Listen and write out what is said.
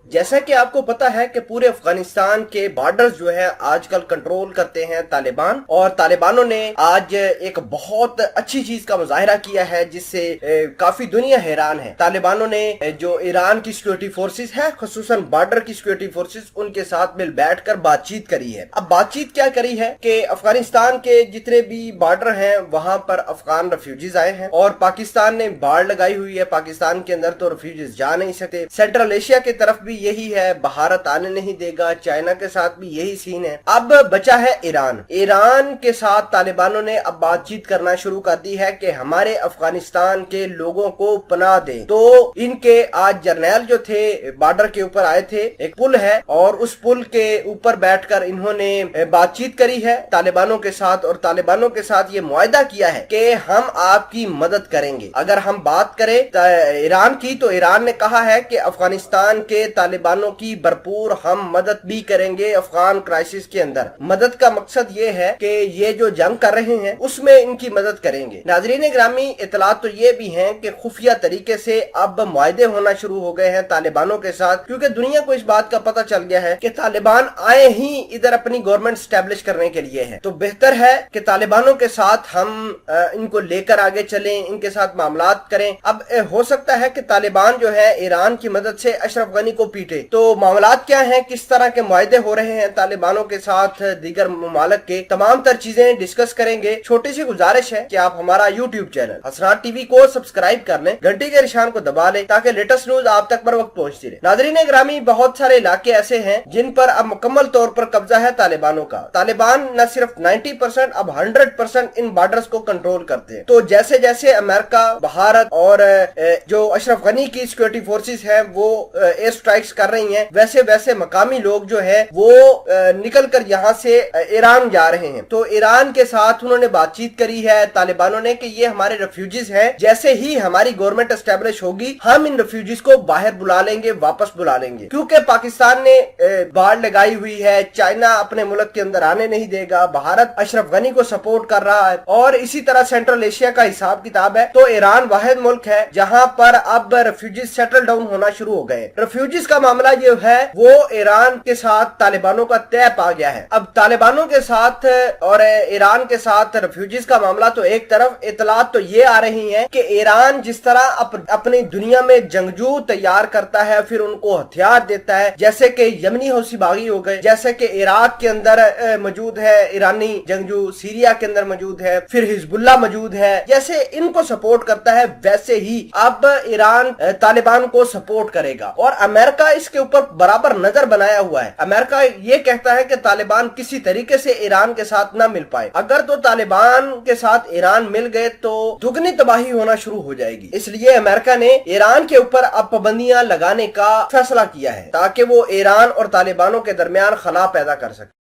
जैसा कि आपको पता है कि पूरे अफगानिस्तान के बॉर्डर्स जो है आजकल कंट्रोल करते हैं तालिबान, और तालिबानों ने आज एक बहुत अच्छी चीज का मुजाहिरा किया है जिससे काफी दुनिया हैरान है। तालिबानों ने जो ईरान की सिक्योरिटी फोर्सेस है, खुसूसन बॉर्डर की सिक्योरिटी फोर्सेस, उनके साथ मिल बैठकर बातचीत करी है। अब बातचीत क्या करी है कि अफगानिस्तान के जितने भी बॉर्डर हैं वहां पर अफगान रेफ्यूजीज आए हैं और पाकिस्तान ने बाड़ लगाई हुई है। पाकिस्तान के अंदर तो रेफ्यूजीज जा नहीं सकते। सेंट्रल एशिया की तरफ भी यही है, भारत आने नहीं देगा, चाइना के साथ भी यही सीन है। अब बचा है ईरान। ईरान के साथ तालिबानों ने अब बातचीत करना शुरू कर दी है कि हमारे अफगानिस्तान के लोगों को पनाह दें। तो इनके आज जर्नैल जो थे बॉर्डर के ऊपर आए थे, एक पुल है और उस पुल के ऊपर बैठकर इन्होंने बातचीत करी है तालिबानों के साथ, और तालिबानों के साथ ये मुआहदा किया है कि हम आपकी मदद करेंगे। अगर हम बात करें ईरान की, तो ईरान ने कहा है कि अफगानिस्तान के तालिबानों की भरपूर हम मदद भी करेंगे। अफगान क्राइसिस के अंदर मदद का मकसद ये है कि ये जो जंग कर रहे हैं उसमें इनकी मदद करेंगे। नाजरीन ग्रामी, इतलात तो ये भी हैं कि खुफिया तरीके से अब मुआहदे होना शुरू हो गए हैं तालिबानों के साथ, क्योंकि दुनिया को इस बात का पता चल गया है कि तालिबान आए ही इधर अपनी गवर्नमेंट स्टैब्लिश करने के लिए है। तो बेहतर है कि तालिबानों के साथ हम इनको लेकर आगे चलें, इनके साथ मामलात करें। अब हो सकता है कि तालिबान जो है ईरान की मदद से अशरफ गनी को पीटे। तो मामलात क्या हैं, किस तरह के मुआहदे हो रहे हैं तालिबानों के साथ दीगर ममालिक के, तमाम तर चीजें डिस्कस करेंगे। छोटी सी गुजारिश है कि आप हमारा यूट्यूब चैनल हसनात टीवी को सब्सक्राइब कर लें, घंटी के निशान को दबा लें ताकि लेटेस्ट न्यूज आप तक बर वक्त पहुंचती रहे। नाजरीन ग्रामी, बहुत सारे इलाके ऐसे हैं जिन पर अब मुकम्मल तौर पर कब्जा है तालिबानों का। तालिबान न सिर्फ 90%, अब 100% इन बॉर्डर्स को कंट्रोल करते हैं। तो जैसे जैसे अमेरिका, भारत और जो अशरफ गनी की सिक्योरिटी फोर्सेस है वो एयर स्ट्राइक्स कर रही हैं, वैसे वैसे मकामी लोग जो है वो निकल कर यहाँ से ईरान जा रहे हैं। तो ईरान के साथ उन्होंने बातचीत करी है तालिबानों ने कि ये हमारे रेफ्यूजीज हैं, जैसे ही हमारी गवर्नमेंट एस्टेब्लिश होगी हम इन रेफ्यूजीज को बाहर बुला लेंगे, वापस बुला लेंगे। क्योंकि पाकिस्तान ने बाड़ लगाई हुई है, चाइना अपने मुल्क के अंदर आने नहीं देगा, भारत अशरफ गनी को सपोर्ट कर रहा है और इसी तरह सेंट्रल एशिया का हिसाब किताब है। तो ईरान वाहिद मुल्क है जहां पर अब रेफ्यूजीज सेटल डाउन होना शुरू हो गए। रेफ्यूजीज का मामला जो है वो ईरान के साथ तालिबानों का तय पा गया है। अब तालिबानों के साथ और ईरान के साथ रेफ्यूजीज का मामला तो एक तरफ, इतलात तो ये आ रही है कि ईरान जिस तरह अपनी दुनिया में जंगजू तैयार करता है, फिर उनको हथियार देता है, जैसे कि यमनी हौसी बागी हो गए, जैसे कि इराक के अंदर मौजूद है ईरानी जंगजू, सीरिया के अंदर मौजूद है, फिर हिजबुल्लाह मौजूद है, जैसे इनको सपोर्ट करता है वैसे ही अब ईरान तालिबान को सपोर्ट करेगा। और अमेरिका इसके ऊपर बराबर नजर बनाया हुआ है। अमेरिका ये कहता है कि तालिबान किसी तरीके से ईरान के साथ ना मिल पाए। अगर तो तालिबान के साथ ईरान मिल गए तो दुगनी तबाही होना शुरू हो जाएगी। इसलिए अमेरिका ने ईरान के ऊपर अब पाबंदियां लगाने का फैसला किया है ताकि वो ईरान और तालिबानों के दरमियान खला पैदा कर सके।